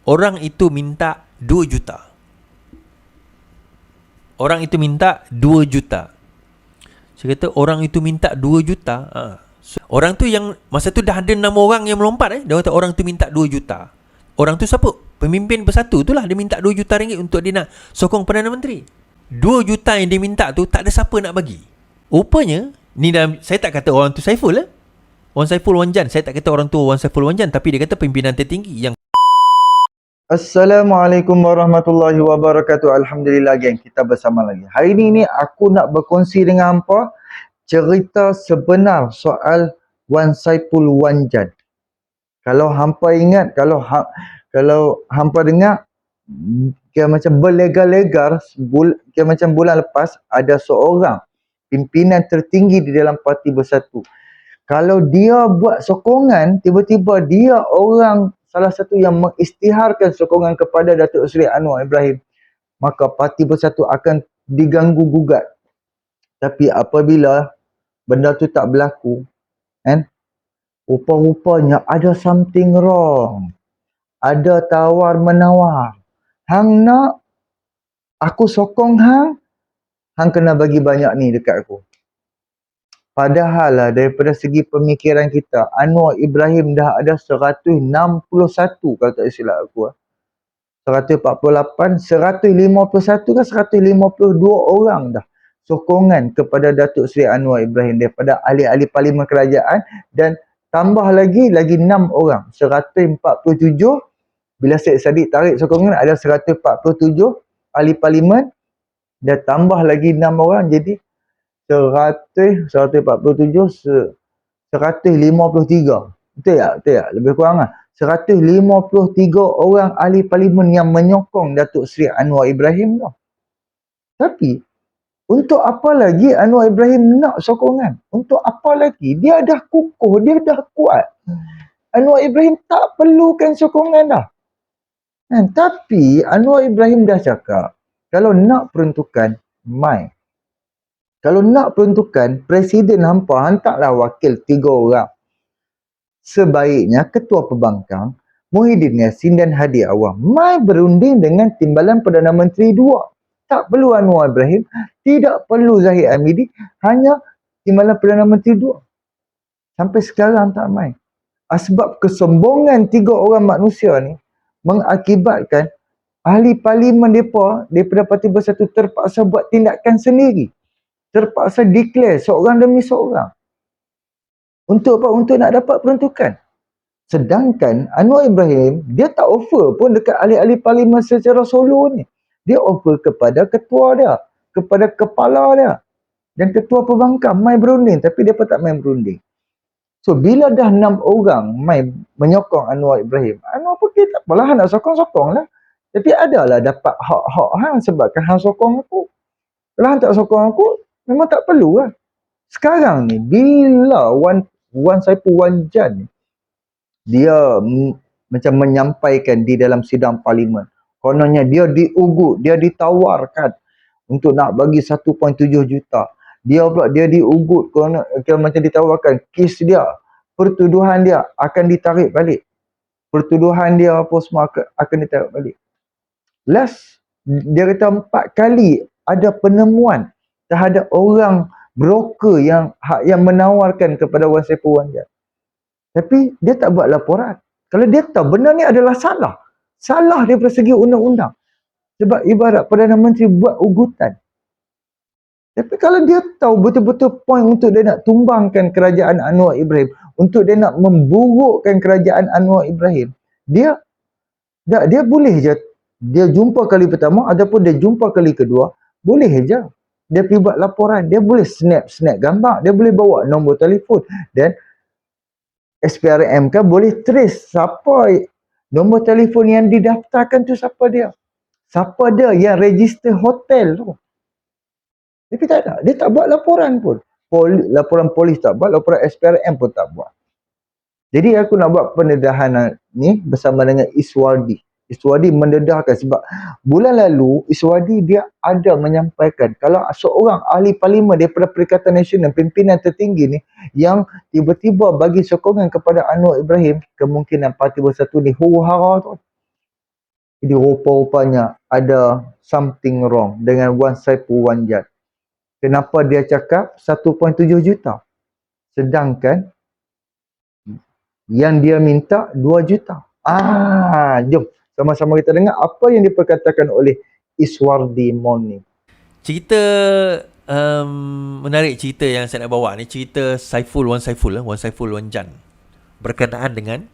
Orang itu minta 2 juta. Orang itu minta 2 juta. Saya kata orang itu minta 2 juta. So, orang tu yang masa tu dah ada 6 orang yang melompat. Dia kata orang tu minta 2 juta. Orang tu siapa? Pemimpin Bersatu tu lah. Dia minta 2 juta ringgit untuk dia nak sokong Perdana Menteri. 2 juta yang dia minta tu tak ada siapa nak bagi. Rupanya, ni dalam, saya tak kata orang tu Saiful lah. Wan Saiful Wanjan. Saya tak kata orang tu Wan Saiful Wanjan. Tapi dia kata pimpinan tertinggi yang Assalamualaikum warahmatullahi wabarakatuh. Alhamdulillah geng, kita bersama lagi. Hari ni aku nak berkongsi dengan hampa cerita sebenar soal Wan Saiful Wanjan. Kalau hampa ingat, kalau hampa dengar, kira macam berlegar-legar, kira macam bulan lepas ada seorang pimpinan tertinggi di dalam Parti Bersatu. Kalau dia buat sokongan, tiba-tiba dia salah satu yang mengisytiharkan sokongan kepada Datuk Seri Anwar Ibrahim, maka Parti Bersatu akan diganggu gugat. Tapi apabila benda tu tak berlaku, kan, rupa-rupanya ada something wrong. Ada tawar menawar. Hang nak aku sokong hang kena bagi banyak ni dekat aku. Padahal lah daripada segi pemikiran kita, Anwar Ibrahim dah ada 161 kalau tak silap aku. 148, 151 ke 152 orang dah sokongan kepada Datuk Seri Anwar Ibrahim daripada ahli-ahli parlimen kerajaan, dan tambah lagi 6 orang, 147. Bila Syed Saddiq tarik sokongan ada 147 ahli parlimen, dan tambah lagi 6 orang, jadi 147, 153. Betul tak? Betul tak? Lebih kurang lah. 153 orang ahli parlimen yang menyokong Datuk Seri Anwar Ibrahim tu. Tapi, untuk apa lagi Anwar Ibrahim nak sokongan? Untuk apa lagi? Dia dah kukuh, dia dah kuat. Anwar Ibrahim tak perlukan sokongan dah. Tapi, Anwar Ibrahim dah cakap, kalau nak peruntukan, mai. Kalau nak peruntukan, Presiden hampa hantarlah wakil 3 orang. Sebaiknya Ketua Pembangkang, Muhyiddin Yassin dan Hadi Awang mai berunding dengan Timbalan Perdana Menteri 2. Tak perlu Anwar Ibrahim, tidak perlu Zahid Hamidi, hanya Timbalan Perdana Menteri 2. Sampai sekarang tak mai. Sebab kesombongan 3 orang manusia ni mengakibatkan ahli parlimen mereka daripada Parti Bersatu terpaksa buat tindakan sendiri. Terpaksa declare seorang demi seorang. Untuk apa? Untuk nak dapat peruntukan. Sedangkan Anwar Ibrahim, dia tak offer pun dekat ahli-ahli parlimen secara solo ni. Dia offer kepada ketua dia, kepada kepala dia, dan ketua pembangkang mai berunding, tapi dia pun tak mai berunding. So, bila dah 6 orang mai menyokong Anwar Ibrahim, Anwar pun dia tak apalah, nak sokong-sokong lah. Tapi adalah dapat hak-hak hang sebabkan hang sokong aku. Kalau hang tak sokong aku, memang tak perlu lah. Sekarang ni, bila Wan Saiful Wanjan ni, dia macam menyampaikan di dalam sidang parlimen, kononnya dia diugut, dia ditawarkan untuk nak bagi 1.7 juta. Dia pula dia diugut, macam ditawarkan kes dia, pertuduhan dia akan ditarik balik. Pertuduhan dia apa semua akan ditarik balik. Last, dia kata 4 kali ada penemuan terhadap orang broker yang menawarkan kepada Wan Saiful Wanjan. Tapi dia tak buat laporan. Kalau dia tahu benda ni adalah salah. Salah daripada segi undang-undang. Sebab ibarat Perdana Menteri buat ugutan. Tapi kalau dia tahu betul-betul point untuk dia nak tumbangkan kerajaan Anwar Ibrahim, untuk dia nak memburukkan kerajaan Anwar Ibrahim, dia boleh je, dia jumpa kali pertama ataupun dia jumpa kali kedua, boleh je dia pergi buat laporan. Dia boleh snap gambar, dia boleh bawa nombor telefon, dan SPRM kan boleh trace siapa nombor telefon yang didaftarkan tu, siapa dia yang register hotel tu. Tapi tak ada, dia tak buat laporan pun. Laporan polis tak buat, laporan SPRM pun tak buat. Jadi aku nak buat pendedahan ni bersama dengan Iswardi. Iswardi mendedahkan sebab bulan lalu Iswardi dia ada menyampaikan kalau seorang ahli parlimen daripada Perikatan Nasional, pimpinan tertinggi ni, yang tiba-tiba bagi sokongan kepada Anwar Ibrahim, kemungkinan Parti Bersatu ni huru-hara tu. Jadi rupa-rupanya ada something wrong dengan Wan Saiful Wanjan. Kenapa dia cakap 1.7 juta? Sedangkan yang dia minta 2 juta. Jom sama-sama kita dengar apa yang diperkatakan oleh Iswardi Moni. Cerita menarik cerita yang saya nak bawa ni, cerita Wan Saiful Wanjan, berkenaan dengan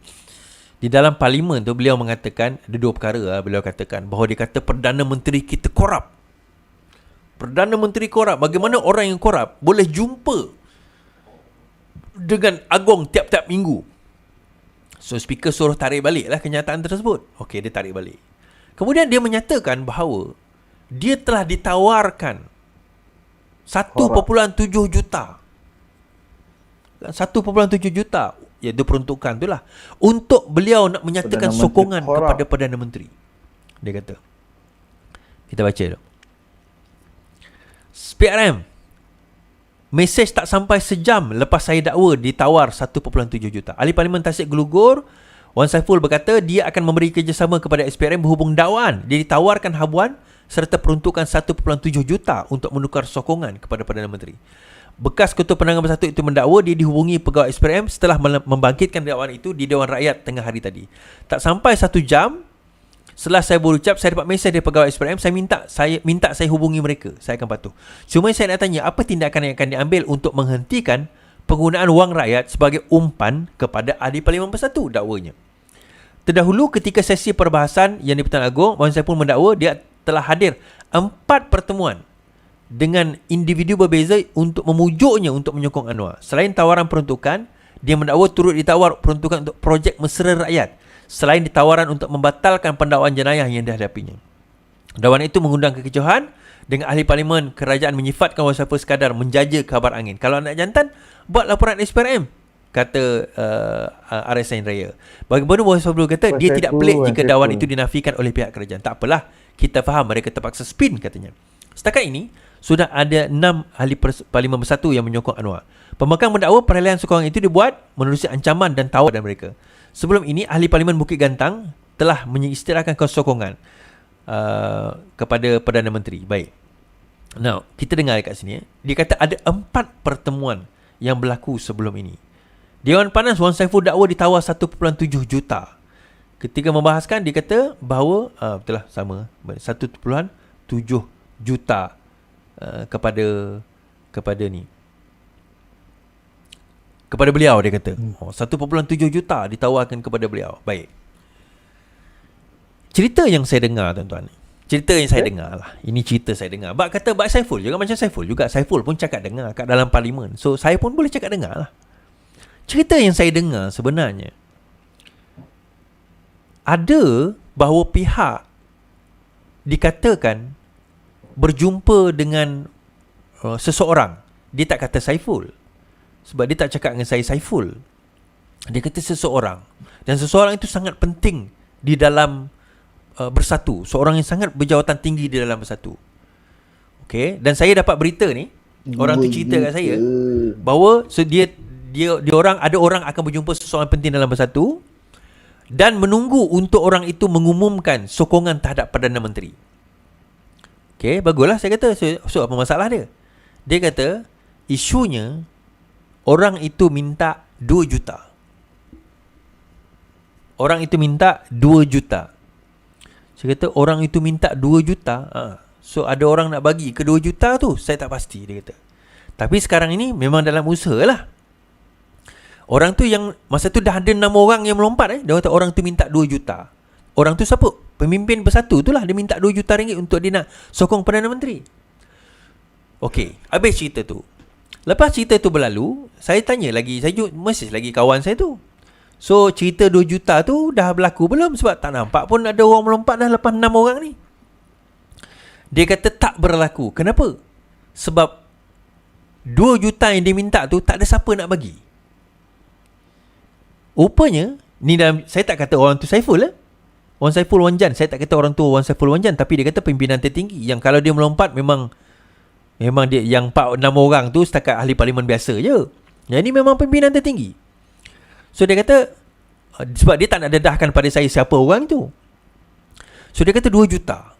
di dalam parlimen tu beliau mengatakan ada dua perkara. Beliau katakan bahawa dia kata Perdana Menteri kita korup. Perdana Menteri korup. Bagaimana orang yang korup boleh jumpa dengan Agong tiap-tiap minggu? So speaker suruh tarik balik lah kenyataan tersebut. Okey, dia tarik balik. Kemudian dia menyatakan bahawa dia telah ditawarkan 1.7 juta. 1.7 juta, iaitu peruntukan tu lah, untuk beliau nak menyatakan Perdana sokongan Menteri kepada Perdana Menteri. Dia kata, kita baca tu. PRM, mesej tak sampai sejam lepas saya dakwa ditawar 1.7 juta. Ahli Parlimen Tasik Gelugur Wan Saiful berkata dia akan memberi kerjasama kepada SPRM berhubung dakwaan. Dia ditawarkan habuan serta peruntukan 1.7 juta untuk menukar sokongan kepada Perdana Menteri. Bekas Ketua Penerangan Bersatu itu mendakwa dia dihubungi pegawai SPRM setelah membangkitkan dakwaan itu di Dewan Rakyat tengah hari tadi. Tak sampai 1 jam setelah saya berucap, saya dapat mesej dari pegawai SPRM. Saya minta saya hubungi mereka. Saya akan patuh. Cuma saya nak tanya, apa tindakan yang akan diambil untuk menghentikan penggunaan wang rakyat sebagai umpan kepada Ahli Parlimen Bersatu, dakwanya. Terdahulu ketika sesi perbahasan yang di-Pertuan Agong, Wan Saiful mendakwa dia telah hadir 4 pertemuan dengan individu berbeza untuk memujuknya untuk menyokong Anwar. Selain tawaran peruntukan, dia mendakwa turut ditawar peruntukan untuk projek mesra rakyat, selain ditawaran untuk membatalkan pendakwaan jenayah yang dihadapinya. Dakwaan itu mengundang kekecewaan dengan ahli parlimen kerajaan menyifatkan Wan Saiful sekadar menjaja kabar angin. Kalau nak jantan, buat laporan SPRM, kata RSN Raya. Bagaimana Wan Saiful kata dia tidak pelik jika dakwaan itu dinafikan oleh pihak kerajaan. Tak apalah, kita faham mereka terpaksa spin, katanya. Setakat ini sudah ada 6 ahli Parlimen Bersatu yang menyokong Anwar. Pembangkang mendakwa perolehan sokongan itu dibuat menerusi ancaman dan tawaran mereka. Sebelum ini, ahli Parlimen Bukit Gantang telah mengisyaratkan sokongan kepada Perdana Menteri. Baik. Now, kita dengar kat sini. Dia kata ada 4 pertemuan yang berlaku sebelum ini. Dewan Panas Wan Saiful dakwa ditawar 1.7 juta. Ketika membahaskan, dia kata bahawa betul lah, sama 1.7 juta kepada beliau, dia kata 1.7 juta ditawarkan kepada beliau. Baik. Cerita yang saya dengar, tuan-tuan, cerita yang saya dengar lah, ini cerita saya dengar. Kata Saiful juga macam Saiful juga. Saiful pun cakap dengar kat dalam parlimen, so saya pun boleh cakap dengar lah. Cerita yang saya dengar sebenarnya ada bahawa pihak dikatakan berjumpa dengan seseorang. Dia tak kata Saiful, sebab dia tak cakap dengan saya Saiful. Dia kata seseorang, dan seseorang itu sangat penting di dalam Bersatu, seorang yang sangat berjawatan tinggi di dalam Bersatu. Okey, dan saya dapat berita ni, orang tu cerita kat saya bahawa ada orang akan berjumpa seseorang penting dalam Bersatu dan menunggu untuk orang itu mengumumkan sokongan terhadap Perdana Menteri. Okey, baguslah, saya kata. So apa masalah dia? Dia kata isunya orang itu minta 2 juta. Orang itu minta 2 juta. Saya kata orang itu minta 2 juta. So ada orang nak bagi ke 2 juta tu? Saya tak pasti, dia kata. Tapi sekarang ini memang dalam usaha lah. Orang tu yang masa tu dah ada 6 orang yang melompat. Dia kata orang tu minta 2 juta. Orang tu siapa? Pemimpin Bersatu tu lah. Dia minta 2 juta ringgit untuk dia nak sokong Perdana Menteri. Okey, habis cerita tu. Lepas cerita tu berlalu, saya tanya lagi, saya message lagi kawan saya tu. So cerita 2 juta tu dah berlaku belum? Sebab tak nampak pun ada orang melompat dah lepas 6 orang ni. Dia kata tak berlaku. Kenapa? Sebab 2 juta yang dia minta tu tak ada siapa nak bagi. Rupanya ni dalam, saya tak kata orang tu Saiful lah, Wan Saiful Wanjan. Saya tak kata orang tu Wan Saiful Wanjan, tapi dia kata pimpinan tertinggi yang kalau dia melompat memang dia, yang 4-6 orang tu setakat ahli parlimen biasa je. Yang ni memang pimpinan tertinggi. So dia kata sebab dia tak nak dedahkan pada saya siapa orang tu. So So dia kata 2 juta.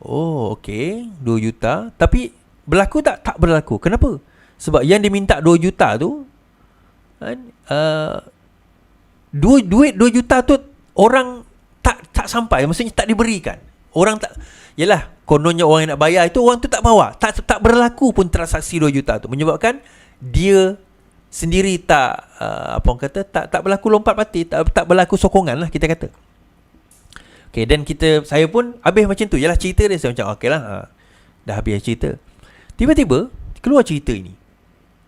Oh, okey, 2 juta. Tapi berlaku tak? Tak berlaku. Kenapa? Sebab yang diminta 2 juta tu kan, duit 2 juta tu orang tak sampai, maksudnya tak diberikan. Orang tak, yalah, kononnya orang yang nak bayar itu orang tu tak bawa. Tak berlaku pun transaksi 2 juta tu, menyebabkan dia sendiri tak apa orang kata, tak berlaku lompat parti, tak berlaku sokongan lah kita kata. Okay, dan saya pun habis macam tu. Yalah, cerita dia, saya macam okey lah, dah habis cerita. Tiba-tiba keluar cerita ini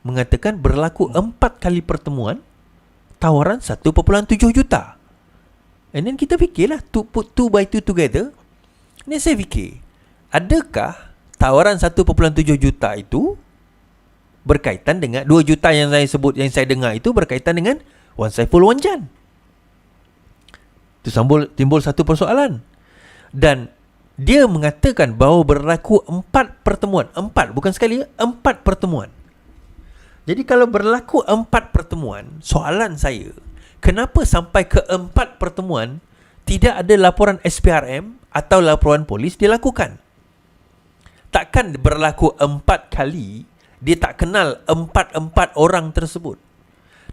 mengatakan berlaku 4 kali pertemuan, tawaran 1.7 juta. And then kita fikirlah, to put 2 by 2 together. Ni saya fikir, adakah tawaran 1.7 juta itu berkaitan dengan 2 juta yang saya sebut, yang saya dengar itu berkaitan dengan Wan Saiful Wanjan? Itu timbul satu persoalan. Dan dia mengatakan bahawa berlaku 4 pertemuan. 4, bukan sekali, 4 pertemuan. Jadi kalau berlaku 4 pertemuan, soalan saya, kenapa sampai ke 4 pertemuan tidak ada laporan SPRM atau laporan polis dilakukan? Takkan berlaku 4 kali dia tak kenal 4 orang tersebut.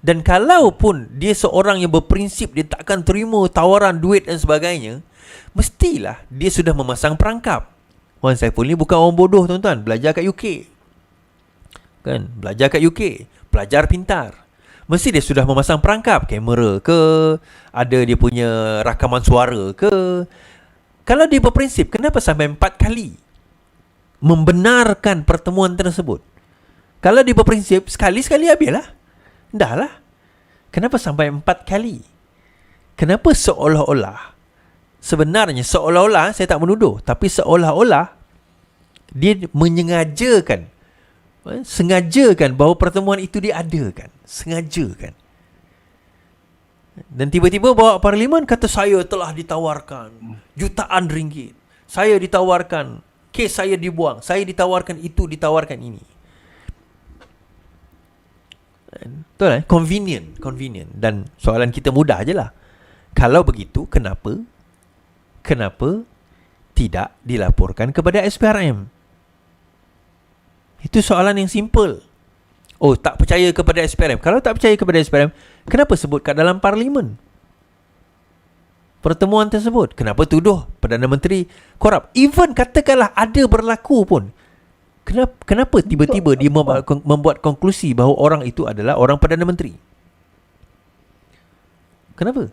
Dan kalaupun dia seorang yang berprinsip, dia takkan terima tawaran duit dan sebagainya, mestilah dia sudah memasang perangkap. Wan Saiful ni bukan orang bodoh, tuan-tuan. Belajar kat UK, kan? Belajar kat UK, pelajar pintar. Mesti dia sudah memasang perangkap, kamera ke, ada dia punya rakaman suara ke. Kalau dia berprinsip, kenapa sampai 4 kali membenarkan pertemuan tersebut? Kalau dia berprinsip, sekali-sekali habislah. Dah lah. Kenapa sampai 4 kali? Kenapa seolah-olah, sebenarnya seolah-olah, saya tak menuduh, tapi seolah-olah dia sengajakan bahawa pertemuan itu diadakan. Sengajakan. Dan tiba-tiba bawa parlimen kata saya telah ditawarkan jutaan ringgit. Saya ditawarkan, kes saya dibuang. Saya ditawarkan itu, ditawarkan ini. Betul lah, convenient. Dan soalan kita mudah je lah. Kalau begitu, kenapa tidak dilaporkan kepada SPRM? Itu soalan yang simple. Oh, tak percaya kepada SPRM. Kalau tak percaya kepada SPRM, kenapa sebut kat dalam parlimen pertemuan tersebut? Kenapa tuduh Perdana Menteri korup? Even katakanlah ada berlaku pun, Kenapa tiba-tiba dia membuat konklusi bahawa orang itu adalah orang Perdana Menteri? Kenapa?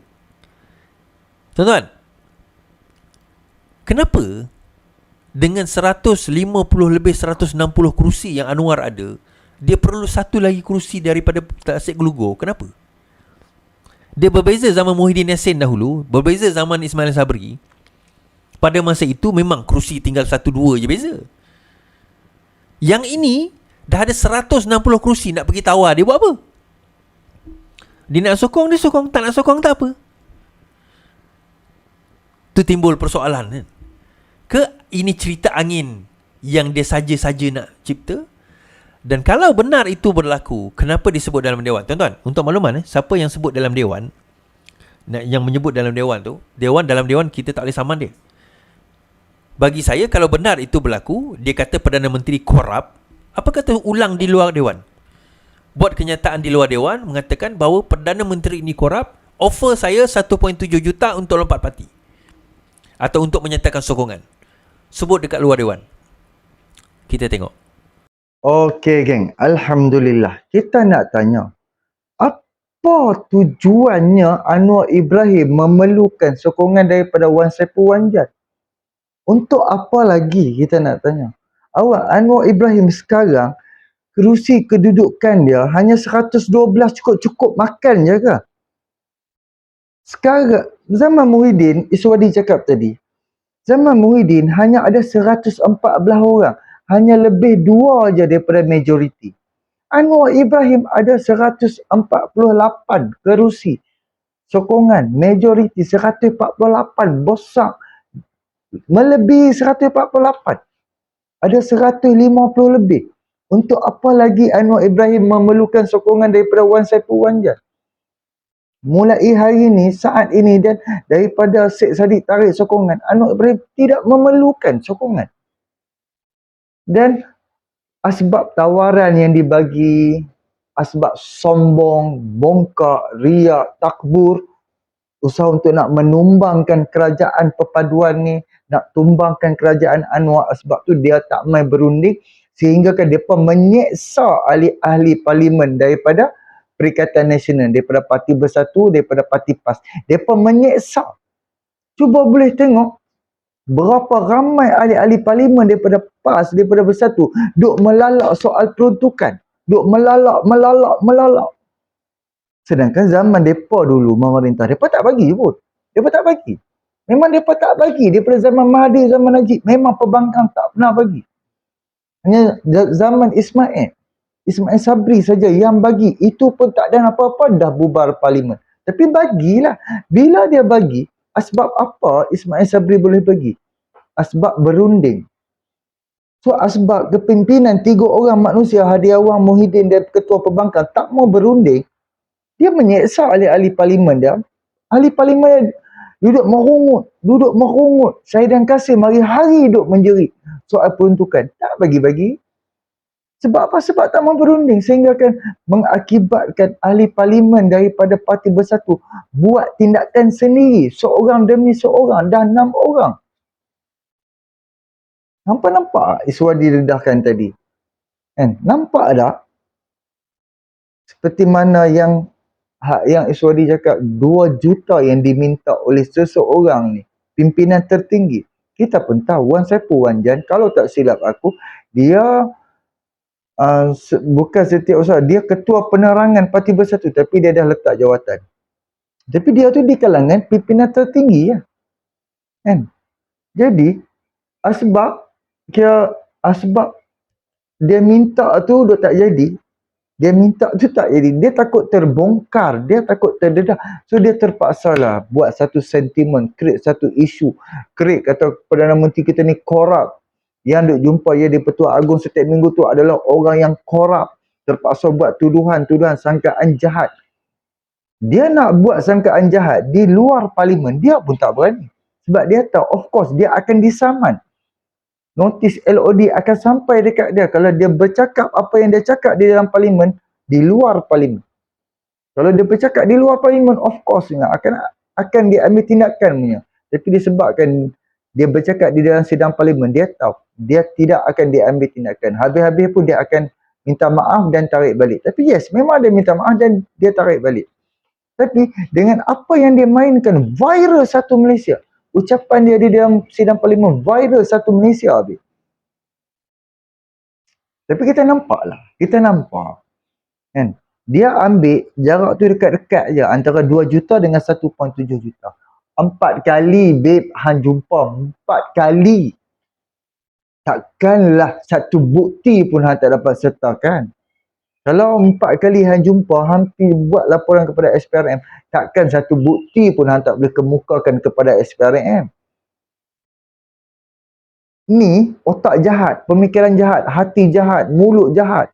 Tuan-tuan, kenapa dengan 150 lebih 160 kerusi yang Anwar ada, dia perlu satu lagi kerusi daripada Tasik Gelugor? Kenapa? Dia berbeza zaman Muhyiddin Yassin dahulu, berbeza zaman Ismail Sabri. Pada masa itu memang kerusi tinggal 1-2 je beza. Yang ini dah ada 160 kerusi, nak pergi tawar, dia buat apa? Dia nak sokong, dia sokong. Tak nak sokong, tak apa. Tu timbul persoalan, kan? Ke ini cerita angin yang dia saja-saja nak cipta? Dan kalau benar itu berlaku, kenapa disebut dalam Dewan? Tuan-tuan, untuk makluman, siapa yang sebut dalam Dewan, yang menyebut dalam Dewan tu, dalam Dewan kita tak boleh saman dia. Bagi saya, kalau benar itu berlaku, dia kata Perdana Menteri korup, apa kata ulang di luar Dewan? Buat kenyataan di luar Dewan, mengatakan bahawa Perdana Menteri ini korup, offer saya 1.7 juta untuk lompat parti. Atau untuk menyatakan sokongan. Sebut dekat luar Dewan. Kita tengok. Okey, geng. Alhamdulillah. Kita nak tanya, apa tujuannya Anwar Ibrahim memerlukan sokongan daripada Wan Saiful Wanjan? Untuk apa lagi, kita nak tanya? Anwar Ibrahim sekarang, kerusi kedudukan dia hanya 112, cukup makan je ke? Sekarang, zaman Muhyiddin, Iswadi cakap tadi, zaman Muhyiddin hanya ada 114 orang. Hanya lebih 2 je daripada majoriti. Anwar Ibrahim ada 148 kerusi sokongan. Majoriti 148, besar. Melebihi 148. Ada 150 lebih. Untuk apa lagi Anwar Ibrahim memerlukan sokongan daripada Wan Saiful Wanjan? mulai hari ini, saat ini, dan daripada Syed Saddiq tarik sokongan, Anwar Ibrahim tidak memerlukan sokongan. Dan asbab tawaran yang dibagi, asbab sombong, bongkak, riak, takbur, usaha untuk nak menumbangkan kerajaan perpaduan ni, nak tumbangkan kerajaan Anwar, sebab tu dia tak main berunding, sehingga kan mereka menyeksa ahli-ahli parlimen daripada Perikatan Nasional, daripada Parti Bersatu, daripada Parti PAS. Mereka menyeksa. Cuba boleh tengok berapa ramai ahli-ahli parlimen daripada PAS, daripada Bersatu, duk melalak soal peruntukan, duk melalak. Sedangkan zaman mereka dulu memerintah, mereka tak bagi pun. Mereka tak bagi. Memang mereka tak bagi. Daripada zaman Mahathir, zaman Najib, memang perbankan tak pernah bagi. Hanya zaman Ismail Sabri saja yang bagi. Itu pun tak ada apa-apa, dah bubar parlimen. Tapi bagilah. Bila dia bagi, asbab apa Ismail Sabri boleh bagi? Asbab berunding. So asbab kepimpinan 3 orang manusia, Hadiawan, Muhyiddin dan Ketua Perbankan tak mau berunding, dia menyeksa ahli-ahli parlimen dia. Ahli parlimen duduk merungut. Syahidan Kasim hari-hari duduk menjerit soal peruntukan. Tak bagi-bagi. Sebab apa? Sebab tak mau berunding. Sehingga kan mengakibatkan ahli parlimen daripada Parti Bersatu buat tindakan sendiri. Seorang demi seorang. Dah 6 orang. Nampak Iswadi didedahkan tadi? Kan? Nampak tak? Seperti mana yang Iswadi cakap, 2 juta yang diminta oleh seseorang ni, pimpinan tertinggi. Kita pun tahu Wan Saiful Wan Jan, kalau tak silap aku, dia bukan setiausaha, dia ketua penerangan Parti Bersatu, tapi dia dah letak jawatan. Tapi dia tu di kalangan pimpinan tertinggi ya. Kan? Jadi asbab dia minta tu dah tak jadi. Dia minta tu tak jadi. Dia takut terbongkar. Dia takut terdedah. So dia terpaksa lah buat satu sentimen. Create satu isu. Create kata Perdana Menteri kita ni korup. Yang duk jumpa dia di Pertua Agong setiap minggu tu adalah orang yang korup. Terpaksa buat tuduhan sangkaan jahat. Dia nak buat sangkaan jahat di luar parlimen. Dia pun tak berani. Sebab dia tahu of course dia akan disaman. Notis LOD akan sampai dekat dia kalau dia bercakap apa yang dia cakap di dalam parlimen, di luar parlimen. Kalau dia bercakap di luar parlimen, of course akan diambil tindakan punya. Tapi disebabkan dia bercakap di dalam sidang parlimen, dia tahu dia tidak akan diambil tindakan. Habis-habis pun dia akan minta maaf dan tarik balik. Tapi yes, memang dia minta maaf dan dia tarik balik. Tapi dengan apa yang dia mainkan, viral satu Malaysia. Ucapan dia di dalam sidang parlimen viral satu Malaysia habis. Tapi kita nampak lah. Kita nampak. Kan? Dia ambil jarak tu dekat-dekat je. Antara 2 juta dengan 1.7 juta. 4 kali babe hang jumpa. 4 kali. Takkanlah satu bukti pun hang tak dapat sertakan. Kalau 4 kali hang jumpa, hampir buat laporan kepada SPRM, takkan satu bukti pun hang tak boleh kemukakan kepada SPRM. Ni otak jahat, pemikiran jahat, hati jahat, mulut jahat.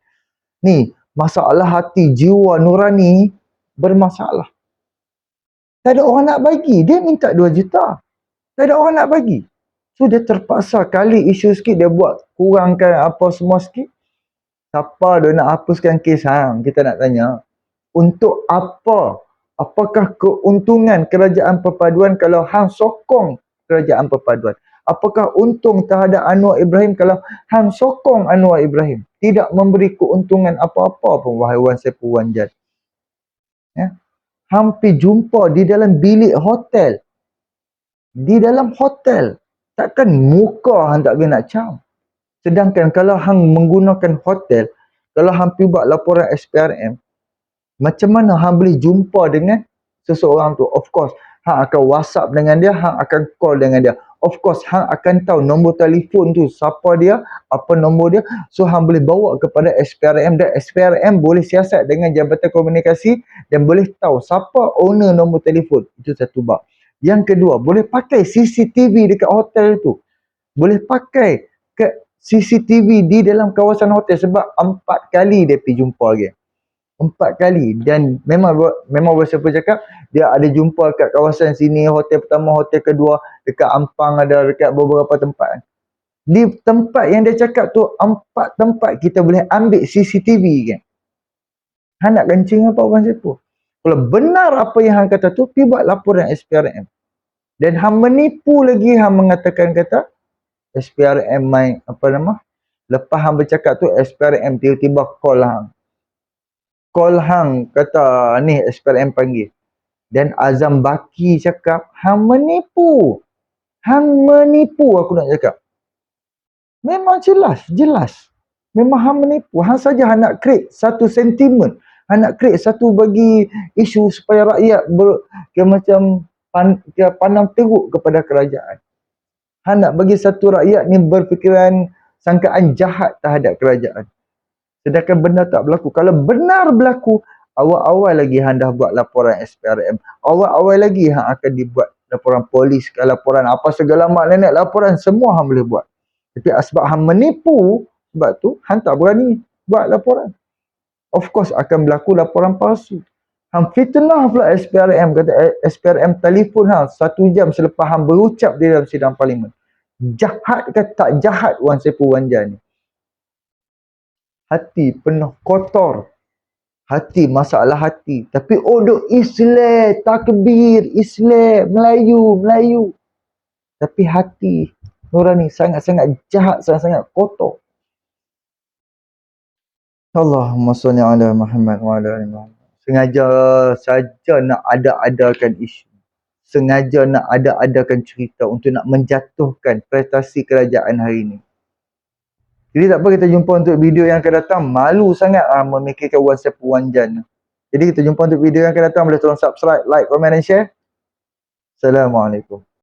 Ni masalah hati, jiwa nurani bermasalah. Tak ada orang nak bagi, dia minta 2 juta. Tak ada orang nak bagi. So dia terpaksa kali isu sikit dia buat kurangkan apa semua sikit. Siapa dia nak hapuskan kes hang? Kita nak tanya. Untuk apa? Apakah keuntungan kerajaan perpaduan kalau hang sokong kerajaan perpaduan? Apakah untung terhadap Anwar Ibrahim kalau hang sokong Anwar Ibrahim? Tidak memberi keuntungan apa-apa pun, wahai Wan Saiful Wan Jan. Ya? Hampir jumpa di dalam bilik hotel. Di dalam hotel. Takkan muka hang tak boleh nak cam. Sedangkan kalau hang menggunakan hotel, kalau hang pergi buat laporan SPRM, macam mana hang boleh jumpa dengan seseorang tu? Of course, hang akan WhatsApp dengan dia, hang akan call dengan dia. Of course, hang akan tahu nombor telefon tu, siapa dia, apa nombor dia. So, hang boleh bawa kepada SPRM dan SPRM boleh siasat dengan Jabatan Komunikasi dan boleh tahu siapa owner nombor telefon. Itu satu bab. Yang kedua, boleh pakai CCTV dekat hotel tu. Boleh pakai CCTV di dalam kawasan hotel sebab 4 kali dia pergi jumpa dia. 4 kali. Dan memang siapa cakap dia ada jumpa kat kawasan sini, hotel pertama, hotel kedua, dekat Ampang ada, dekat beberapa tempat. Di tempat yang dia cakap tu, 4 tempat kita boleh ambil CCTV kan. Han nak kencing apa orang siapa? Kalau benar apa yang Han kata tu, pergi buat laporan SPRM. Dan Han menipu lagi, Han mengatakan kata SPRM main apa nama? Lepas Han bercakap tu, SPRM tiba-tiba call Han. Call hang kata ni SPRM panggil. Dan Azam Baki cakap hang menipu. Hang menipu aku nak cakap. Memang jelas. Memang hang menipu. Hang saja hang nak create satu sentimen. Hang nak create satu bagi isu supaya rakyat macam pandang teruk kepada kerajaan. Hang nak bagi satu rakyat ni berfikiran sangkaan jahat terhadap kerajaan. Sedangkan benda tak berlaku. Kalau benar berlaku, awal-awal lagi hang dah buat laporan SPRM. Awal-awal lagi hang akan dibuat laporan polis, laporan apa segala mak nenek, laporan semua hang boleh buat. Tapi sebab hang menipu, sebab tu hang tak berani buat laporan. Of course akan berlaku laporan palsu. Hang fitnah pula SPRM, kata SPRM telefon hang 1 jam selepas hang berucap di dalam sidang parlimen. Jahat ke tak jahat Wan Saiful Wanjan ni? Hati penuh kotor. Hati, masalah hati. Tapi duk Islam, takbir, Islam, Melayu. Tapi hati nurani sangat-sangat jahat, sangat-sangat kotor. Allahumma salli ala Muhammad wa ala ali Muhammad. Sengaja saja nak ada-adakan isu. Sengaja nak ada-adakan cerita untuk nak menjatuhkan prestasi kerajaan hari ini. Jadi tak apa, kita jumpa untuk video yang akan datang. Malu sangat memikirkan Wan Saiful Wanjan. Jadi kita jumpa untuk video yang akan datang. Boleh tolong subscribe, like, komen dan share. Assalamualaikum.